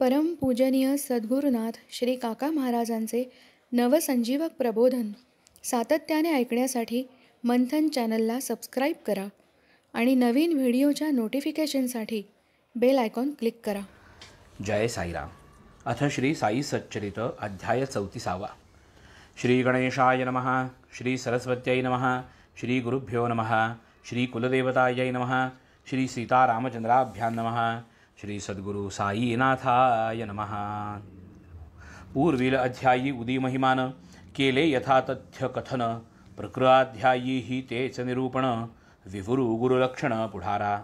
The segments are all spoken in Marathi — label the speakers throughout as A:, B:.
A: परमपूजनीय सद्गुरुनाथ श्री काका महाराजांचे नवसंजीवक प्रबोधन सातत्याने ऐकण्यासाठी मंथन चॅनलला सबस्क्राईब करा आणि नवीन व्हिडिओच्या नोटिफिकेशनसाठी बेल आयकॉन क्लिक करा.
B: जय साईराम. अथ श्री साई सच्चरित अध्याय 34. श्री गणेशाय नमः. श्री सरस्वत्यै नमः. श्री गुरुभ्यो नमः. श्री कुलदेवतायै नमः. श्री सीतारामचंद्राभ्यां नमः. श्री सद्गुरु साईनाथाय नमः. पूर्वील अध्यायी उदी महिमान केले यथातथ्य कथन. प्रकृताध्यायी ही तेच निरूपण. विवुरू गुरुलक्षण पुढारा.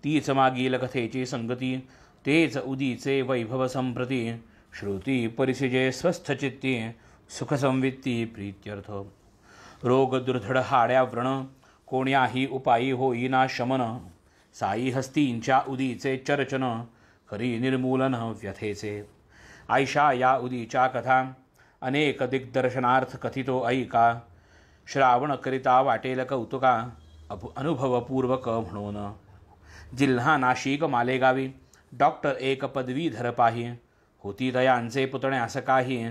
B: तीच मागील कथेची संगती. तेच उदीचे वैभव संप्रती. श्रुती परिसिजे स्वस्थचित्ती. सुखसंवित्ती प्रीत्यर्थ. रोग दुर्धड हाड्या व्रण. कोण्याही उपायी होईना शमन. साई हस्तींच्या उदीचे चर्चन. करी निर्मूलन व्यथेचे. आयशा या उदीच्या कथा अनेक दिग्दर्शनार्थ कथितो ऐका. श्रावण करिता वाटेल कौतुका. अनुभवपूर्वक म्हणून. जिल्हा नाशिक मालेगावी. डॉक्टर एक पदवीधर पाही. होती दयांचे पुतण्यास काही.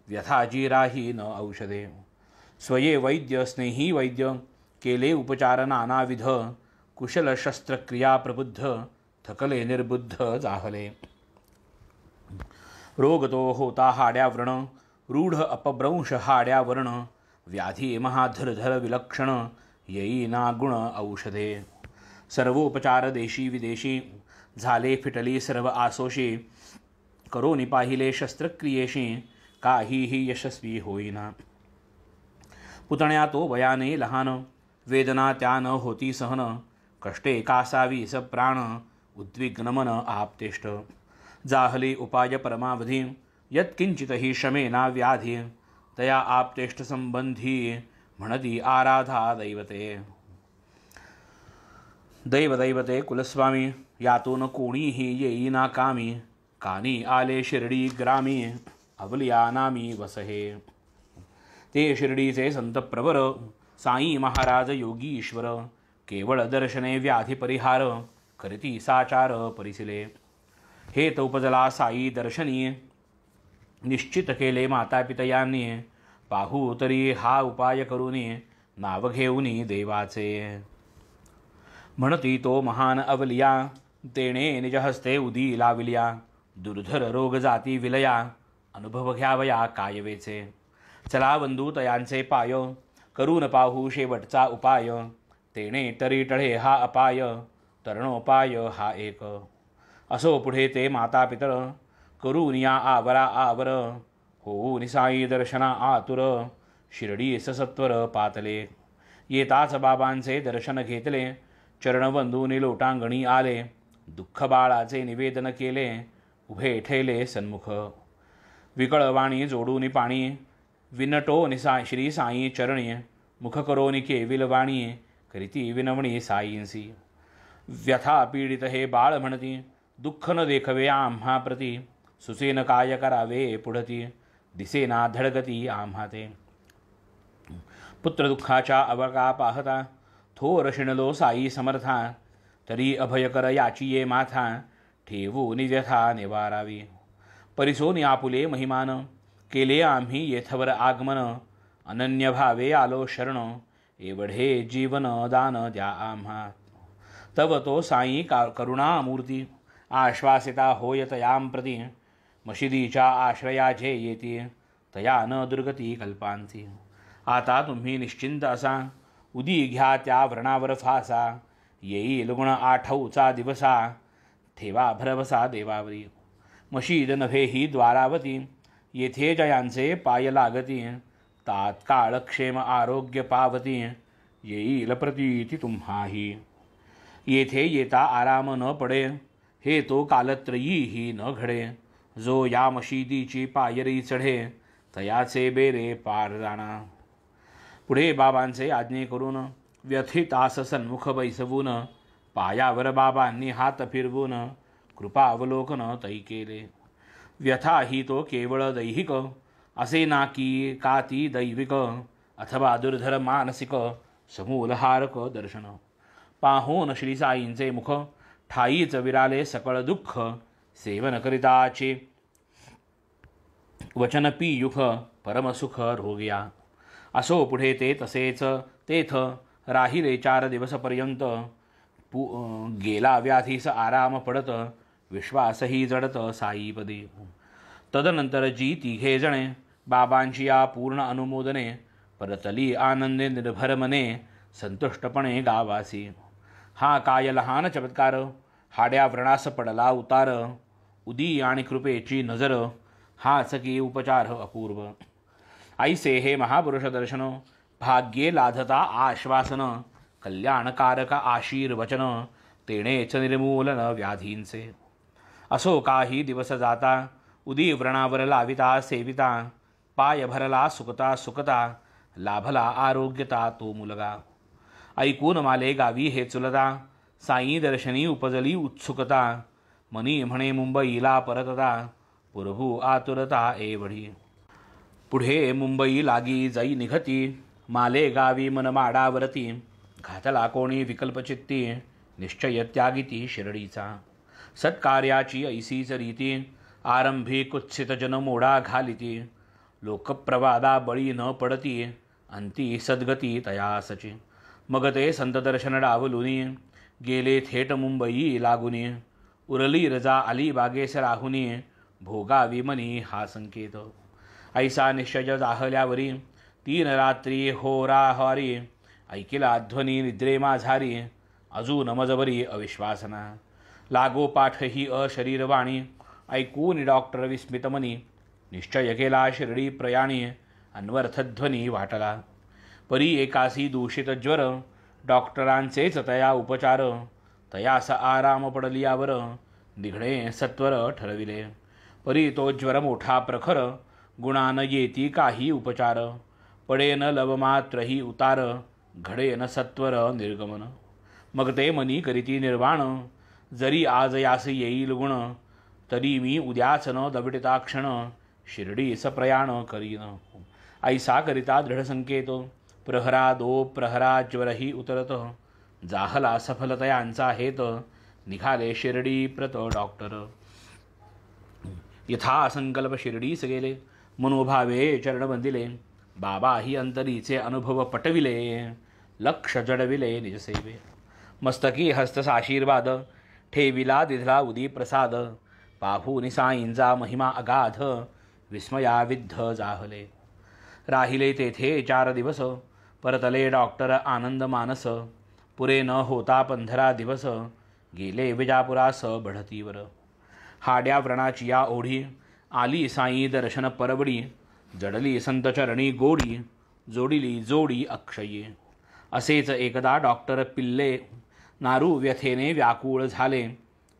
B: व्यथाजी राही न औषधे. स्वये वैद्य स्नेही वैद्य. केले उपचार नानाविध. कुशल शस्त्रक्रिया प्रबुद्ध. थकले निर्बुद्ध जाहले. रोग तो होता हाड्या व्रण. रूढ अपभ्रंश हाड्या वर्ण. व्याधी महाधरधर विलक्षण. येईना गुण औषधे. सर्वोपचार देशी विदेशी. झाले फिटली सर्व आसोशी. करोनी पाहिले शस्त्रक्रियेशी. काहीही यशस्वी होईना. पुतण्या तो वयाने लहान. वेदना त्यान होती सहन. कष्टे कासावी स प्राण. उद्विग्न मन आपतेष्ट. जाहली उपाय परमावधी. यत्किंचितही शमेना व्याधी. तया आपतेष्ट संबंधी. म्हणती आराधा दैवते. दैवते कुलस्वामी. यातून कोणीही येईना कामी. कानी आले शिर्डी ग्रामी. अवलिया नामी वसहे. ते शिर्डीचे संत प्रवर. साई महाराज योगी ईश्वर. केवळ दर्शने व्याधी परिहार. करीती साचार परिसिले. हे तो उपजला साई दर्शनी. निश्चित केले मातापितयांनी. पाहू तरी हा उपाय करूनी. नाव घेऊनी देवाचे. म्हणती तो महान अवलिया. तेणे निज हस्ते उदी लाविल्या. दुर्धर रोग जाती विलया. अनुभव घ्यावया कायवेचे. चला बंधू तयांचे पाय. करून पाहू शेवटचा उपाय. तेणे तरी टळे हा अपाय. तरणोपाय हा एक. असो पुढे ते माता पितर. करून या आवरा आवर. होऊन साई दर्शना आतुर. शिर्डी सत्वर पातले. येताच बाबांचे दर्शन घेतले. चरणबंधूनी लोटांगणी आले. दुःख बाळाचे निवेदन केले. उभे ठेले सन्मुख. विकळवाणी जोडून पाणी. विनटो निसा श्री साई चरणी. मुख करोनी केविल वाणी. करीती विनवणी साईंसी. व्यथा पीडित हे बाळ म्हणती. दुःख न देखवे आम्हा प्रती. सुसेन काय करावे पुढती. दिसेना धडगती आम्हा ते. पुत्र दुःखाच्या अवका पाहता. थोर शिणलो साई समर्था. तरी अभयकर याची ये माथा. ठेवून व्यथा निवारावी. परिसोनी आपुले महिमान. केले आम्ही येथवर आगमन. अनन्य भावे आलो शरण. एवढे जीवन दान द्या आम्हा. तव तो साई करुणामूर्ती. आश्वासिता होय तयां प्रती. मशिदीच्या आश्रया जे येती. तया न दुर्गती कल्पांती. आता तुम्ही निश्चिंत असा. उदी घ्या त्या व्रणावर फासा. येईल गुण आठवचा दिवसा. ठेवा भरवसा देवावरी. मशीद नव्हे ही द्वारावती. येथे जयांचे पाय लागती. तात्काळ क्षेम आरोग्य पावती. येईल प्रतीती तुम्हाही. येथे येता आराम न पडे. हे तो कालत्रयीही न घडे. जो या मशिदीची पायरी चढे. तयाचे बेरे पार जाणा. पुढे बाबांचे आज्ञे करून. व्यथितास सन्मुख बैसवून. पायावर बाबांनी हात फिरवून. कृपावलोकन तै केले. व्यथा ही तो केवळ दैहिक. असे ना की का ती दैविक. अथवा दुर्धर मानसिक. समूलहारक दर्शन. पाहून श्री साईंचे मुख. ठाईच विराले सकळ दुःख. सेवन करिताचे वचन पियुख परमसुख रोग्या. असो पुढे ते तसेच तेथ राहिले 4 दिवसपर्यंत. गेला व्याधीस आराम पडत विश्वासही जडत साईपदे. तदनंतर जी तिघे जणे बाबांची या पूर्ण अनुमोदने परतली आनंदे निर्भर मने संतुष्टपणे गावासी. हा काय लहान चमत्कार, हाड्या व्रणास पडला उतार. उदी आणि कृपेची नजर, हाच की उपचार अपूर्व. ऐसे हे महापुरुष दर्शन, भाग्ये लाधता आश्वासन. कल्याणकारक आशीर्वचन, तेणेच निर्मूलन व्याधींचे. असो काही दिवस जाता, उदी व्रणावर लाविता सेविता. पाय भरला सुकता सुकता, लाभला आरोग्यता तो मुलगा. ऐकून माले गावी हे चुलता, साई दर्शनी उपजली उत्सुकता. मनी म्हणे मुंबईला परतता, प्रभू आतुरता एवढी. पुढे मुंबई लागी जाई निघती, माले गावी मनमाडावरती. घातला कोणी विकल्पचित्ती, निश्चय त्यागिती शिर्डीचा. सत्कार्याची ऐसीच रीती, आरंभी कुत्सित जन मोडा घालिती. लोकप्रवादा बळी न पडती, अंती सद्गती तयासची. मग ते संत दर्शन डावलुनी, गेले थेट मुंबई लागुनी. उरली रजा अलिबागेस राहुनी, भोगावी मनी हा संकेत. ऐसा निश्चय जाहल्यावरी, 3 रात्री होराहारी. ऐकिला ध्वनी निद्रे माझारी, अजून मजबरी अविश्वासना. लागोपाठ ही अशरीरवाणी, ऐकून डॉक्टर विस्मितमनी. निश्चय केला शिर्डी प्रयाणी, अन्वर्थध्वनी वाटला. परी एकासी दूषित ज्वर, डॉक्टरांचेच तया उपचार. तयास आराम पडलियावर, निघणे सत्वर ठरविले. परी तो ज्वर मोठा प्रखर, गुणान येती काही उपचार. पडेन लवमात्रही उतार, घडेन सत्वर निर्गमन. मग ते मनी करीती निर्वाण, जरी आज यास येईल गुण. तरी मी उद्याच न दविडता क्षण, शिर्डीस प्रयाण करीन. ऐसा करिता दृढ संकेत, प्रहरादो प्रहरा ज्वरही उतरत. जाहला सफलतयांचा हेत, निघाले शिर्डी प्रत डॉक्टर. यथा संकल्प शिर्डीस गेले, मनोभावे चरण बंदिले. बाबा ही अंतरीचे अनुभव पटविले, लक्ष जडविले निजसेवे. मस्तकी हस्तस आशीर्वाद, ठेविला दिधला उदी प्रसाद. पाहूनि साईंचा महिमा अगाध, विस्मयाविद्ध जाहले. राहिले तेथे 4 दिवस, परतले डॉक्टर आनंद मानस. पुरे न होता 15 दिवस, गेले विजापुरास बढतीवर. हाड्या व्रणाची या ओढी, आली साई दर्शन परवडी. जडली संत चरणी गोडी, जोडिली जोडी अक्षयी. असेच एकदा डॉक्टर पिल्ले, नारू व्यथेने व्याकुळ झाले.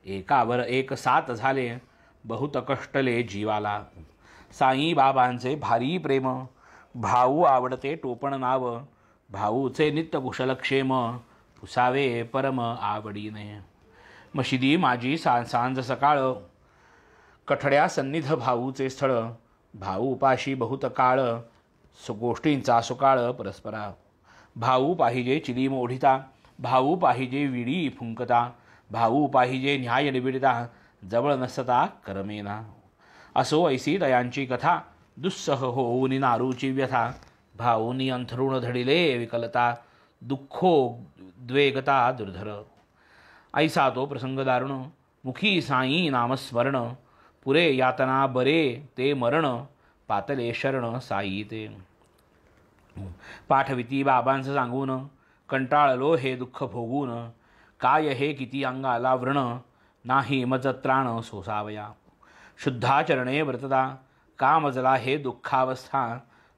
B: एकावर एक 7 झाले, बहुत कष्टले जीवाला. साई बाबांचे भारी प्रेम, भाऊ आवडते टोपण नाव. भाऊचे नित्य कुशलक्षेम, पुसावे परम आवडीने. मशिदी माझी सांज सकाळ, कठड्या सन्निध भाऊचे स्थळ. भाऊ पाशी बहुत काळ, गोष्टींचा सुकाळ परस्परा. भाऊ पाहिजे चिलीम ओढिता, भाऊ पाहिजे विडी फुंकता. भाऊ पाहिजे न्याय निबिडता, जवळ नसता करमेना. असो ऐसी दयांची कथा, दुस्सह होऊनी नारूची व्यथा. भाऊनी अंथरुण धडिले विकलता, दुःखो द्वेगता दुर्धर. ऐसा तो प्रसंग दारुण, मुखी साई नामस्मरण. पुरे यातना बरे ते मरण, पातले शरण साई ते. पाठविती बाबांचं सांगून, कंटाळलो हे दुःख भोगून. काय हे किती अंगाला व्रण, नाही मज त्राण सोसावया. शुद्धाचरणे व्रतता, का मजला हे दुःखावस्था.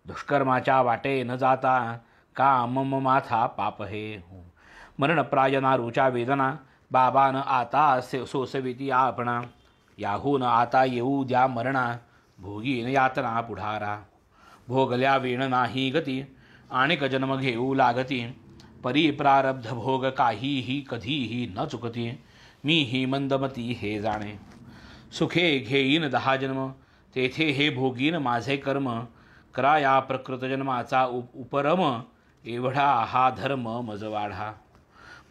B: दुष्कर्माच्या वाटे न जाता, का मम माथा पाप हे. मरणप्राय नारूच्या वेदना, बाबान आता सोसविती आपणा. याहून आता येऊ द्या मरणा, भोगीन यातना पुढारा. भोगल्या वीण नाही गती, आणिक जन्म घेऊ लागती. परी प्रारब्ध भोग काहीही कधीही न चुकती. मी ही मंदमती हे जाणे. सुखे घेईन 10 जन्म, तेथे हे भोगीन माझे कर्म. करा या प्रकृत जन्माचा उपरम, एवढा हा धर्म मज वाढा.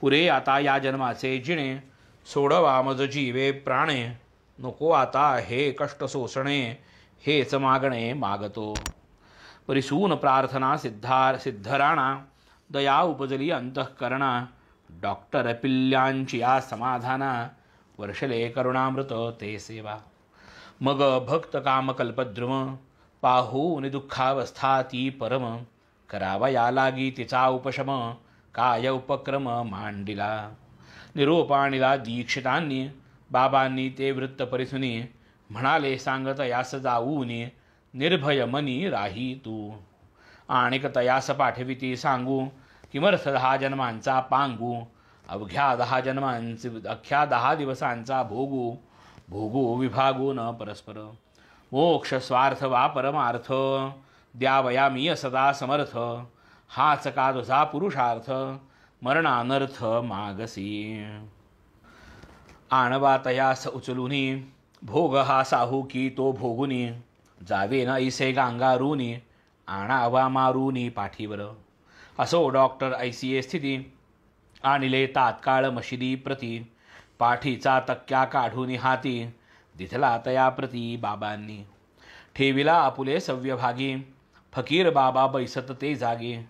B: पुरे आता या जन्माचे जिणे, सोडवा मज जीवे प्राणे. नको आता हे कष्ट सोसणे, हेच मागणे मागतो. परिसून प्रार्थना सिद्धराणा, दया उपजली अंतःकरणा. डॉक्टर पिल्ल्यांची या समाधाना, वर्षले करुणामृत ते सेवा. मग भक्त काम कल्पद्रुम, पाहून दुःखावस्था ती परम. करावया लागी तिचा उपशम, काय उपक्रम मांडिला. निरोपाणीला दीक्षितांनी, बाबांनी ते वृत्त परिसुनी. म्हणाले सांगत यास जाऊनी, निर्भय मनी राही तू. आणिक तयास पाठविती सांगू, किमर्थ 10 जन्मांचा पांगू. अवघ्या 10 दिवसांचा भोगू. भोगू विभागून परस्पर, मोक्ष स्वार्थ वा परमार्थ. द्यावया मी सदा समर्थ, हाच का तुझा पुरुषार्थ. मरणानर्थ मागसी. आणवा तयास उचलुनी, भोग हा साहू की तो भोगुनी. जावे न ऐसे गांगारूनी, आणावा मारूनी पाठीवर. असो डॉक्टर ऐसी स्थिती, आणिले तात्काळ मशिदी प्रती. पाठीचा तक्क्या काढून हाती, दिथला तया प्रती बाबांनी. ठेविला आपुले सव्यभागी, फकीर बाबा बैसत ते जागे.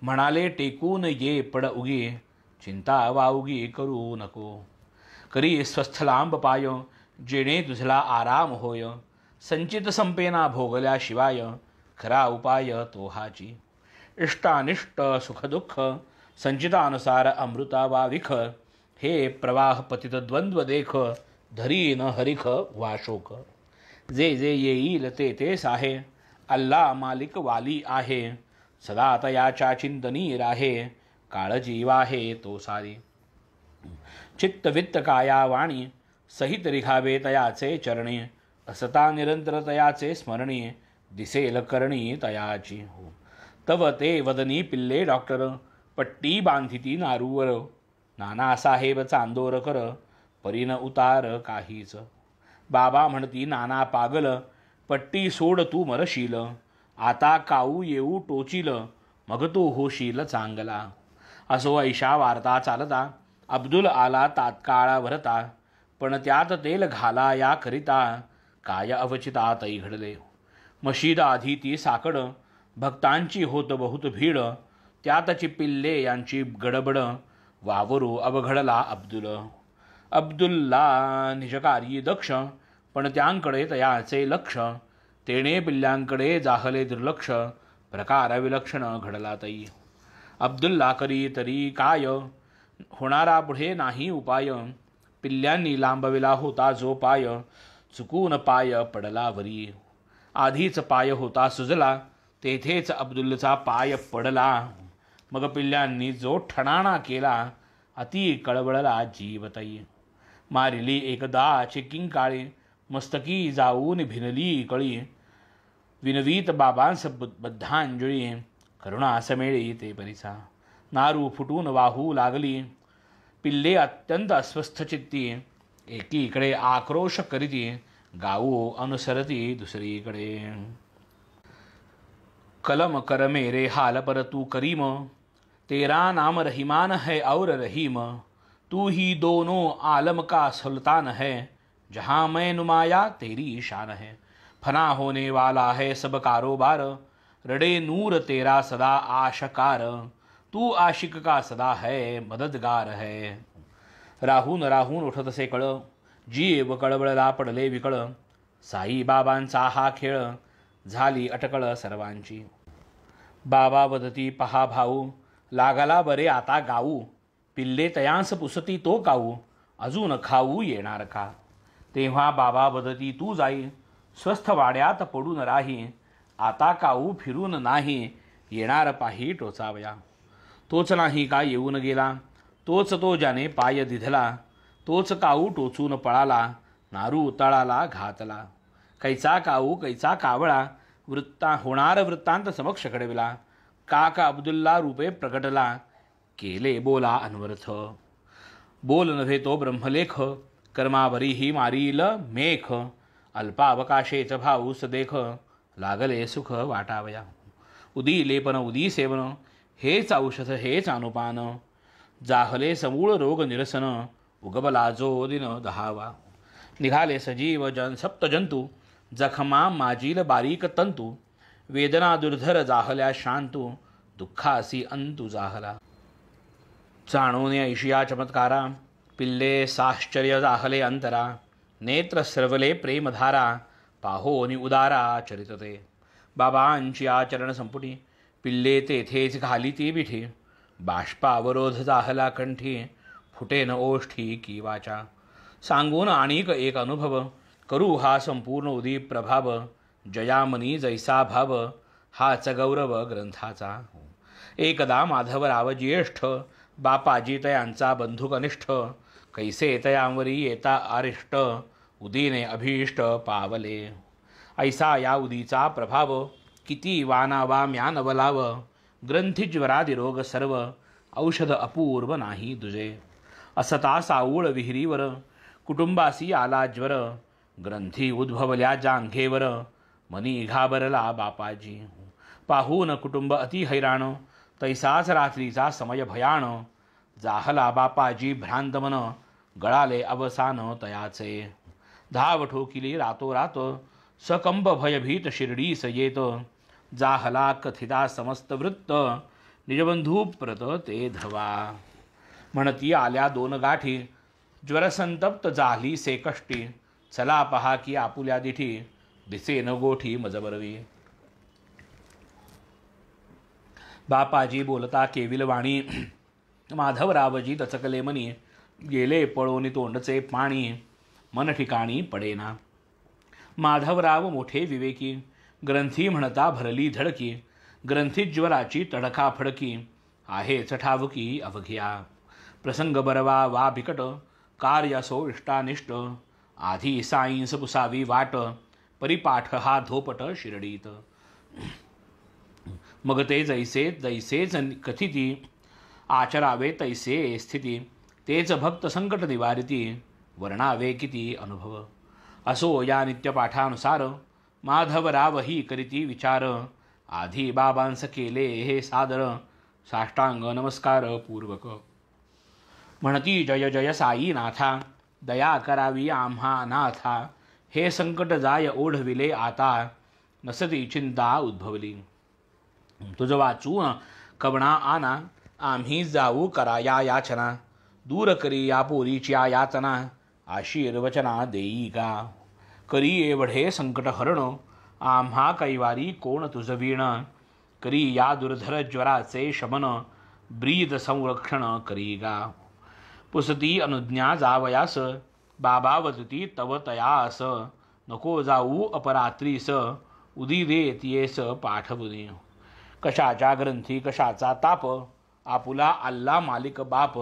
B: म्हणाले टेकून ये पड उगी, चिंता वाउगी करू नको. करी स्वस्थ लांब पाय, जेणे तुझला आराम होय. संचित संपेना भोगल्याशिवाय, खरा उपाय तो हाची. इष्टानिष्ट सुखदुःख, संचितानुसार अमृता वा विख. हे प्रवाह पतित द्वंद्व देख, धरी न हरिख वा शोक. जे जे येईल ते ते साहे, अल्ला मालिक वाली आहे. सदा तयाच्या चिंतनी राहे, काळजी वाहे तो सारी. चित्त वित्त काया वाणी, सहित रिघावे तयाचे चरणी. असता निरंतर तयाचे स्मरणी, दिसेल करणी तयाची हो. तव ते वदनी पिल्ले डॉक्टर, पट्टी बांधिती नारूवर. नानासाहेब चांदोर कर, परीन उतार काहीच. बाबा म्हणती नाना पागल, पट्टी सोड तू मरशील. आता काऊ येऊ टोचील, मग तू होशील चांगला. असो ऐशा वार्ता चालता, अब्दुल आला तात्काळा भरता. पण त्यात तेल घाला या करिता, काय अवचिता तै घडले. मशीद आधी ती साकड, भक्तांची होत बहुत भीड. त्यातची पिल्ले यांची गडबड, वावरू अवघडला अब्दुल. अब्दुल्ला निजकारी दक्ष, पण त्यांकडे तयाचे लक्ष. तेणे पिल्ल्यांकडे जाहले दुर्लक्ष, प्रकार विलक्षण घडला तई. अब्दुल्ला करी तरी काय, होणारा पुढे नाही उपाय. पिल्ल्यांनी लांबविला होता जो पाय, चुकून पाय पडला वरी. आधीच पाय होता सुजला, तेथेच अब्दुलचा पाय पडला. मग पिल्ल्यांनी जो ठणाणा केला, अति कळवळला जीवतई. मारिली एकदा चिकिंग काळी, मस्तकी जाऊन भिनली कळी. विनवीत बाबांस बद्धांजळी, करुणा समेळी ते परिसा. नारू फुटून वाहू लागली, पिल्ले अत्यंत अस्वस्थ चित्ती. एकीकडे आक्रोश करीती, गाऊ अनुसरती दुसरीकडे. कलम कर मेरे हाल पर तू करीम, तेरा नाम रहीमान है और रहीम. तू ही दोनों आलम का सुल्तान है, जहाँ मैं नुमाया तेरी शान है. फना होने वाला है सब कारोबार, रडे नूर तेरा सदा आशकार. तू आशिक का सदा है मददगार है. राहून राहून उठतसे कळ, जीव कळवळला पडले विकळ. साई बाबांचा हा खेळ, झाली अटकळ सर्वांची. बाबा वदती पहा भाऊ, लागला बरे आता गाऊ. पिल्ले तयांस पुसती तो काऊ, अजून खाऊ येणार का. तेव्हा बाबा वदती तू जाई, स्वस्थ वाड्यात पडून राही. आता काऊ फिरून नाही, येणार पाही टोचावया. तोच नाही का येऊन गेला, तोच तो ज्याने पाय दिधला. तोच काऊ टोचून पळाला, नारू तळाला घातला. कैचा काऊ कैचा कावळा, होणार वृत्तांत समक्ष घडविला. काक अब्दुल्ला रूपे प्रकटला, केले बोला अनवर्थ. बोल नव्हे तो ब्रह्मलेख, कर्मावरी ही मारील मेख. अल्पावकाशेच भाऊस देख, लागले सुख वाटावया. उदी लेपन उदी सेवन, हेच औषध हेच अनुपान. जाहले समूळ रोग निरसन, उगवला जो दिन 10वा. निघाले सजीव सप्तजंतू, जखमा माजील बारीक तंतू, वेदना दुर्धर जाहल्या शांतू, दुःखासी अंतू जाहला. जाणून ऐशिया चमत्कारा, पिल्ले साश्चर्य जाहले अंतरा, नेत्र स्रवले प्रेमधारा, पाहोनी उदारा चरितते. बाबांची आचरण संपुटी, पिल्ले तेथेच घाली ती बिठी, बाष्पावरोध जाहला कंठी, फुटेन ओष्ठी की वाचा. सांगून आणिक एक अनुभव, करू हा संपूर्ण उदीप प्रभाव, जयामनी जैसा भाव, हाच गौरव ग्रंथाचा. एकदा माधवराव ज्येष्ठ, बापाजी तयांचा बंधू कनिष्ठ, कैसे तयांवरी येता अरिष्ट, उदीने अभीष्ट पावले. ऐसा या उदीचा प्रभाव, किती वानावा म्यानवलाव, ग्रंथिज्वरादी रोग सर्व, औषध अपूर्व नाही दुजे. असता साऊळ विहिरीवर, कुटुंबासी आला ज्वर, ग्रंथी उद्भवल्या जांघेवर, मनी घाबरला बापाजी. पाहून कुटुंब अति हैराण, तैसाच रात्रीचा समय भयाण, जाहला बापाजी भ्रांत मन, गळाले अवसान तयाचे. धाव ठोकिली रातोरात, सकंब भयभीत शिर्डीस येत, जाहला कथिता समस्त वृत्त, निजबंधू प्रत ते धवा. म्हणती आल्या दोन गाठी, ज्वरसंतप्त झाली से कष्टी, चला पहा की आपुल्या दिठी, दिसेन गोठी मजबरवी. बापाजी बोलता केविल वाणी, माधवरावजी दचकले मनी, गेले पळोनी तोंडचे पाणी, मन ठिकाणी पडेना. माधवराव मोठे विवेकी, ग्रंथी म्हणता भरली धडकी, ग्रंथीज्वराची तडका फडकी, आहेच ठावकी अवघ्या. प्रसंग बरवा वा बिकट, कार्य असो इष्टानिष्ट, आधी साईंस पुसावी वाट, परिपाठ हा धोपट शिर्डीत. मग ते जैसे जैसेच कथिती, आचरावे तैसे स्थिती, तेच भक्त संकट निवारिती, वर्णावे किती अनुभव. असो या नित्यपाठानुसार, माधवराव ही करीती विचार, आधी बाबांस केले हे सादर, साष्टांग नमस्कार पूर्वक. म्हणती जय जय साई नाथा, दया करावी आम्हा नाथा, हे संकट जाय ओढविले आता, नसती चिंता उद्भवली. तुझ वाचून कवणा आना, आम्ही जाऊ कराया याचना, दूर करी या पोरीच्या यातना, आशीर्वचना देई का. करी एवढे संकट हरण, आम्हा कैवारी कोण तुझ वीण, करी या दुर्धर ज्वराचे शमन, ब्रीद संरक्षण करी गा. पुसती अनुज्ञा जावयास, बाबा वदती तव तयास, नको जाऊ अपरात्रीस, उदी देत येस पाठवुनी. कशाच्या ग्रंथी कशाचा ताप, आपुला अल्ला मालिक बाप,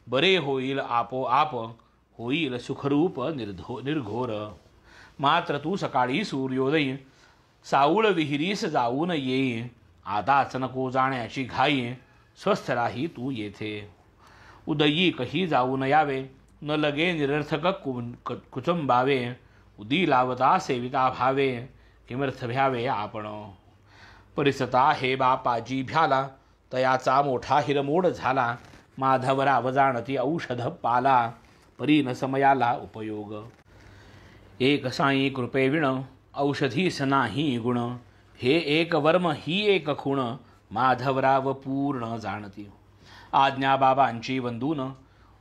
B: बरे होईल आपोआप, होईल सुखरूप निर्घोर. मात्र तू सकाळी सूर्योदयी, साऊळ विहिरीस जाऊन येई, आताच नको जाण्याची घाई, स्वस्थ राही तू येथे. उदयी कही जाऊन यावे, न लगे निरर्थक कुचंबावे, उदी लावता सेविता भावे, किमर्थ भ्यावे आपण. परिसता हे बापाजी भ्याला, तयाचा मोठा हिरमोड झाला, माधवराव जाणती औषध पाला, परीन समयाला उपयोग. एक साई कृपेविण, औषधीस नाही गुण, हे एक वर्म ही एक खूण, माधवराव पूर्ण जाणती. आज्ञा बाबांची वंदून,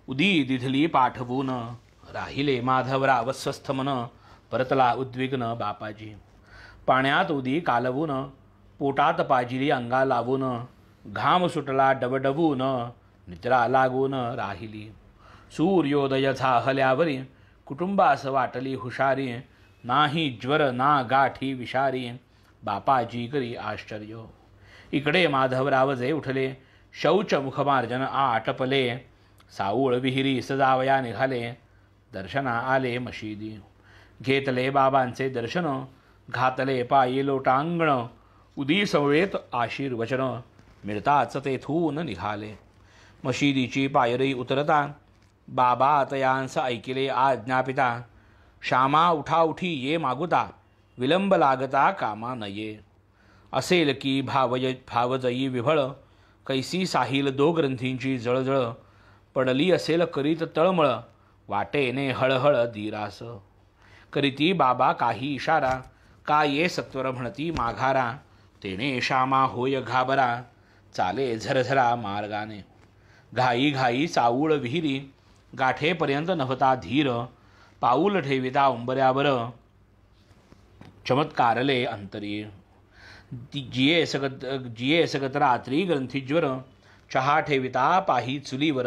B: उदी दिधली पाठवून, राहिले माधवराव स्वस्थ मन, परतला उद्विग्न बापाजी. पाण्यात उदी कालवून, पोटात पाजिली अंगा लावून, घाम सुटला डबडबून, निद्रा लागून राहिली. सूर्योदय झाहल्यावरी, कुटुंबास वाटली हुशारी, नाही ज्वर ना गाठी विषारी, बापाजी करी आश्चर्य. इकडे माधवराव जे उठले, शौच मुखमार्जन आटपले, साऊळ विहिरी सजावया निघाले, दर्शना आले मशिदी. घेतले बाबांचे दर्शन, घातले पायी लोटांगण, उदी समवेत आशीर्वचन, मिळताच तेथून निघाले. मशिदीची पायरी उतरता, बाबा तयांस ऐकिले आज्ञापिता, श्यामा उठा उठी ये मागुता, विलंब लागता कामा नये. असेल की भावजयी विभळ, कैसी साहिल दो ग्रंथींची जळजळ, पडली असेल करीत तळमळ, वाटेने हळहळ धीरास. करीती बाबा काही इशारा, का ये सत्वर म्हणती माघारा, तेने श्यामा होय घाबरा, चाले झरझरा मार्गाने, घाई घाई चाऊळ विहिरी, गाठेपर्यंत नभता धीर, पाऊल ठेविता उंबऱ्यावर, चमत्कारले अंतरी, जिये सगत रात्री ग्रंथीज्वर, चहा ठेविता पाही चुलीवर,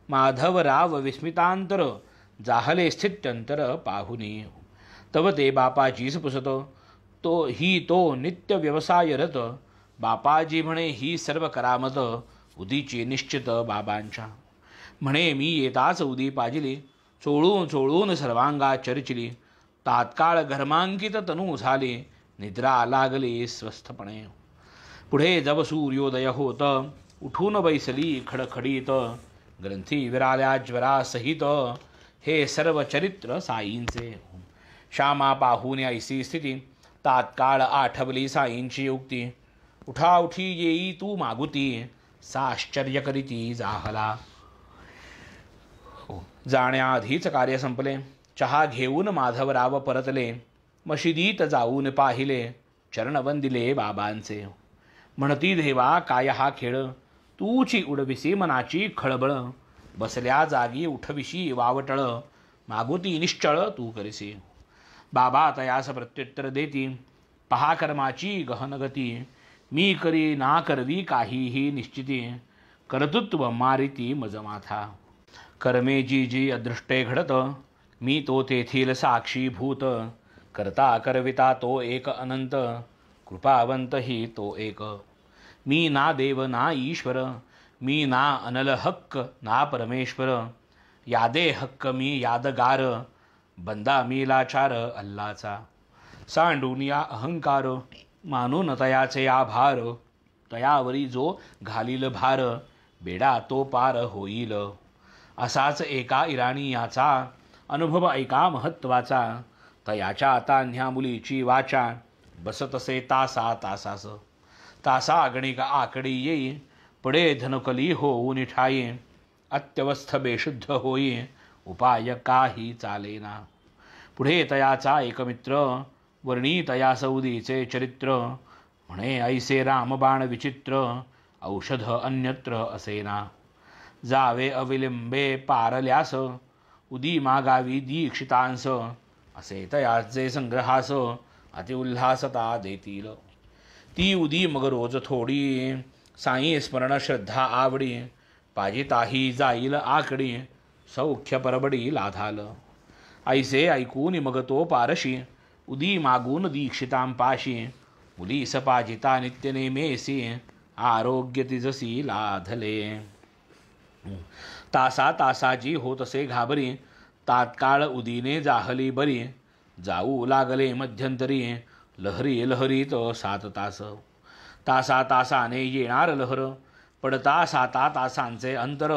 B: माधवराव विस्मितांतर, जाहले स्थित्यंतर पाहुनी, तव ते बापाचीच पुसत, तो नित्य व्यवसाय रत, बापाजी म्हणे ही सर्व करामत, उदीची निश्चित बाबांच्या, म्हणे मी येताच उदी पाजिली, चोळून चोळून सर्वांगा चर्चिली, तात्काळ घर्मांकित तनू झाली, निद्रा लागली स्वस्थपणे, पुढे जब सूर्योदय होत, उठून बैसली खडखडीत, ग्रंथी विराल्या ज्वरासहित, हे सर्व चरित्र साईंचे, श्यामा पाहून ऐसी स्थिती, तात्काळ आठवली साईंची युक्ती, उठा उठी येई तू मागुती, साश्चर्य करीती जाहला, जाण्याआधीच कार्य संपले, चहा घेऊन माधवराव परतले, मशिदीत जाऊन पाहिले, चरण वंदिले बाबांचे, म्हणती देवा काय हा खेळ, तूची उडविसी मनाची खळबळ, बसल्या जागी उठविशी वावटळ, मागुती निश्चळ तू करिसी, बाबा तयास प्रत्युत्तर देती, पहा कर्माची गहन गती, मी करी ना करवी काहीही निश्चिती, कर्तृत्व मारिती मज माथा, कर्मे जी जी अदृष्टे घडत, मी तो तेथील साक्षी भूत, करता करविता तो एक अनंत, कृपावंत ही तो एक, मी ना देव ना ईश्वर, मी ना अनल हक्क ना परमेश्वर, यादे हक्क मी यादगार, बंदा मी लाचार अल्लाचा, सांडून या अहंकार, मानून तयाचे आभार, तयावरी जो घालील भार, बेडा तो पार होईल, असाच एका इराणीयाचा, अनुभव ऐका महत्वाचा, तयाच्या आता ह्या मुलीची वाचा, बसतसे तासा तासास, तासा अगणिक आकडी येई, पडे धनुकली होऊन ठाई, अत्यवस्थ बेशुद्ध होई, उपाय काही चालेना, पुढे तयाचा एकमित्र, वर्णी तया सौदीचे चरित्र, म्हणे ऐसे रामबाण विचित्र, औषध अन्यत्र असेना, जावे अविलंबे पारल्यास, उदी मागावी दीक्षितांस, असे तयाचे संग्रहास, अतिउल्हासता देतील, ती उदी मग रोज थोडी, साई स्मरण श्रद्धा आवडी, पाजिताही जाईल आकडी, सौख्य परबडी लाधाल, ऐसे ऐकून मग तो पारशी, उदी मागून दीक्षितांपाशी, मुलीस पाजिता नित्य नेमेसी, आरोग्य तिजसी लाधले, तासा तासाजी होतसे घाबरी, तात्काळ उदीने जाहली बरी, जाऊ लागले मध्यंतरी, लहरी लहरीत 7 तास, तासा तासाने येणार लहर, पडता 7 तासांचे अंतर,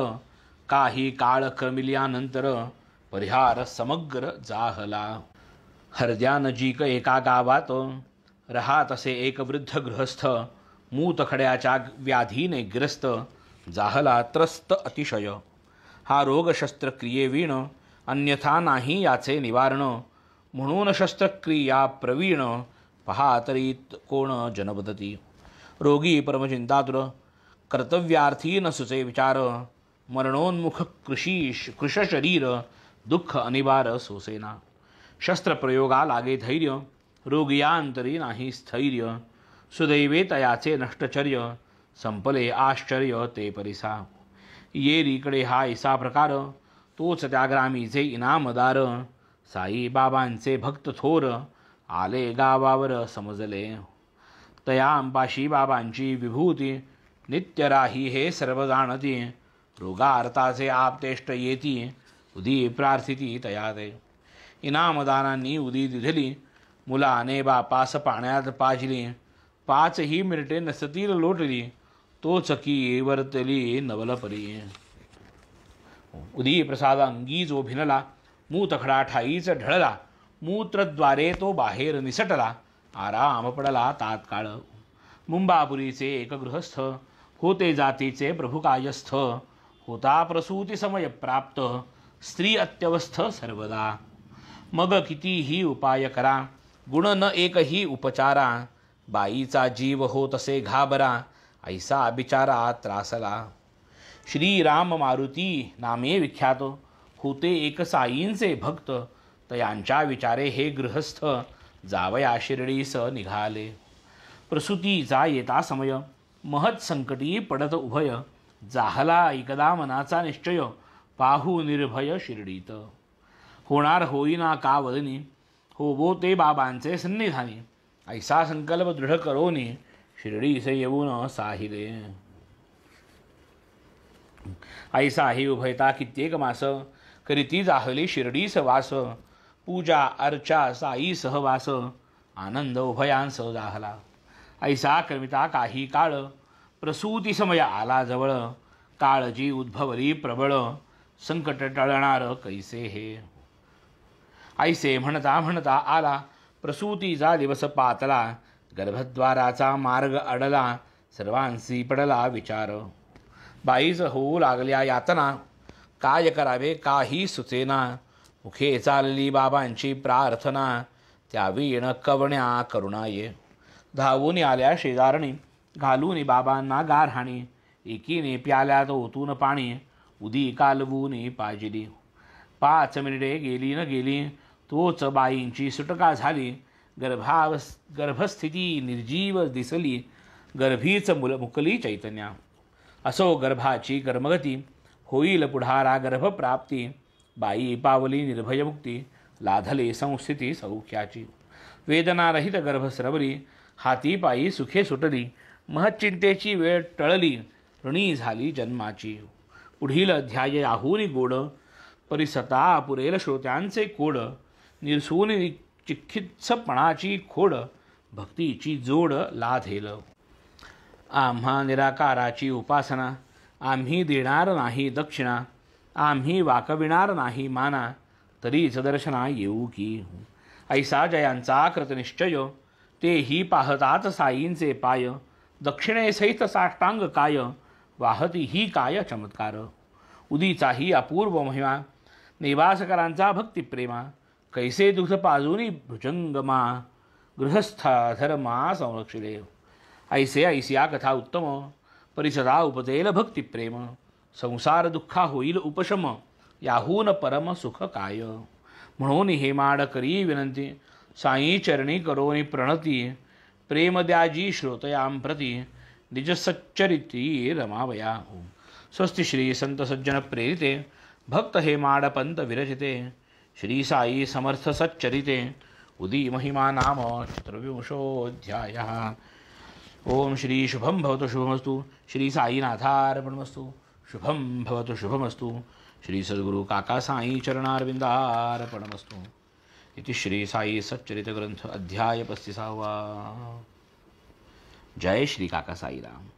B: काही काळ क्रमिल्यानंतर, परिहार समग्र जाहला, हरद्यानजीक एका गावात, राहत असे एक वृद्ध गृहस्थ, मूतखड्याच्या व्याधीने ग्रस्त, जाहला त्रस्त अतिशय, हा रोग शस्त्रक्रियेवीण, अन्यथा नाही याचे निवारण, म्हणून शस्त्रक्रिया प्रवीण, पहा तरी कोण जनपदती, रोगी परमचिंतातुर, कर्तव्यार्थी न सुचे विचार, मरणोन्मुख कृश शरीर, दुःख अनिवार सोसेना, शस्त्रप्रयोगा लागे धैर्य, रोगियांतरी नाही स्थैर्य, सुदैवे तयाचे नष्टचर्य, संपले आश्चर्य ते परिसा, येरीकडे हा ऐसा प्रकार, तोच त्या ग्रामीचे इनामदार, साई बाबांचे भक्त थोर, आले गावावर समजले, तया अंबाशी बाबांची विभूती, नित्य राही हे सर्व जाणती, रोगार्थाचे आपतेष्ट येती, उदी प्रार्थिती तया ते, इनामदारांनी उदी दिधली, मुलाने बापास पाण्यात पाजली, 5ही मिनिटे नसतील लोटली, तो चकी वर्तली नवलपरी, उदी प्रसाद अंगी जो भिनला, मूतखडा ठाईच ढळला, मूत्रद्वारे तो बाहेर निसटला, आराम पडला तात्काळ, मुंबापुरीचे एक गृहस्थ, होते जातीचे प्रभुकायस्थ, होता प्रसूती समय प्राप्त, स्त्री अत्यवस्थ सर्वदा, मग कितीही उपाय करा, गुण न एकही उपचारा. बाईचा जीव हो तसे घाबरा, ऐसा बिचारा त्रासला. श्रीराम मारुती नामे विख्यात, होते एक साईंचे भक्त. तयांच्या विचारे हे गृहस्थ, जावया शिर्डीस निघाले. प्रसूतीचा येता समय, महत् संकटी पडत उभय. जाहला एकदा मनाचा निश्चय, पाहू निर्भय शिर्डीत. होणार होईना का वदनी, होवो ते बाबांचे सन्निधानी. ऐसा संकल्प दृढ करोनी, शिर्डीसे येऊन साहिले. ऐसा ही उभयता कित्येक मास, करीती जाहली शिर्डीस वास. पूजा अर्चा साई सहवास, आनंद उभयांस जाहला. ऐसा क्रमिता काही काळ, प्रसूती समय आला जवळ. काळजी उद्भवली प्रबळ, संकट टळणार कैसे हे. ऐसे म्हणता म्हणता आला, प्रसूतीचा दिवस पातला. गर्भद्वाराचा मार्ग अडला, सर्वांसी पडला विचार. बाईस होऊ लागल्या यातना, काय करावे काही सुचेना. मुखे चालली बाबांची प्रार्थना, त्यावीण कवण्या करुणाये. धावून आल्या शेजारणी, घालून बाबांना गारहाणी. एकीने प्याल्यात ओतून पाणी, उदी कालवून पाजिली. 5 मिनिटे गेली न गेली, तोच बाईंची सुटका झाली. गर्भस्थिती निर्जीव दिसली, गर्भीच मुकली चैतन्या. असो गर्भाची कर्मगती, होईल पुढारा गर्भप्राप्ती. बाई पावली निर्भयमुक्ती, लाधले संस्थिती सौख्याची. वेदनारहित गर्भस्रवली, हाती पायी सुखे सुटली. महच्चिंतेची वेळ टळली, ऋणी झाली जन्माची. पुढील अध्याय याहूनी गोड, परिसता पुरेल श्रोत्यांचे कोड. निरसून चिकित्सपणाची खोड, भक्तीची जोड लाधेल. आम्हा निराकाराची उपासना, आम्ही देणार नाही दक्षिणा. आम्ही वाकविणार नाही माना, तरीच दर्शना येऊ की. ऐसा जयांचा कृतनिश्चय, तेही पाहतात साईंचे पाय. दक्षिणेसहित साष्टांग काय, वाहती ही काय चमत्कार. उदीचाही अपूर्व महिमा, नेवासकरांचा भक्तिप्रेमा. कैसे दुग्ध पाजूनी भुजंगमा, गृहस्था धर्मा संरक्षिले. ऐसे ऐसिया कथा उत्तम, परिसदा उपतेल भक्तिप्रेम. संसार दुःखा होईल उपशम, याहून परम सुख काय. म्हणून हे माड करी विनंती, साई चरणी करोनी प्रणती. प्रेम द्याजी श्रोतयां प्रती, निज सच्चरिती रमावया. स्वस्ति श्री संत सज्जन प्रेरिते, भक्त हे माडपंत विरचिते. श्री साई समर्थ सच्चरिते, उदी महिमा नाम चतुर्विंशोऽध्यायः. ओम श्री शुभम भवतु शुभमस्तु. श्री साईनाथार्पणमस्तु. शुभम भवतु शुभमस्तु. श्री सद्गुरु काका साई चरणारविंदार्पणमस्तु. इति श्री साई सच्चरित ग्रंथ अध्याय 35. जय श्री काका साईराम.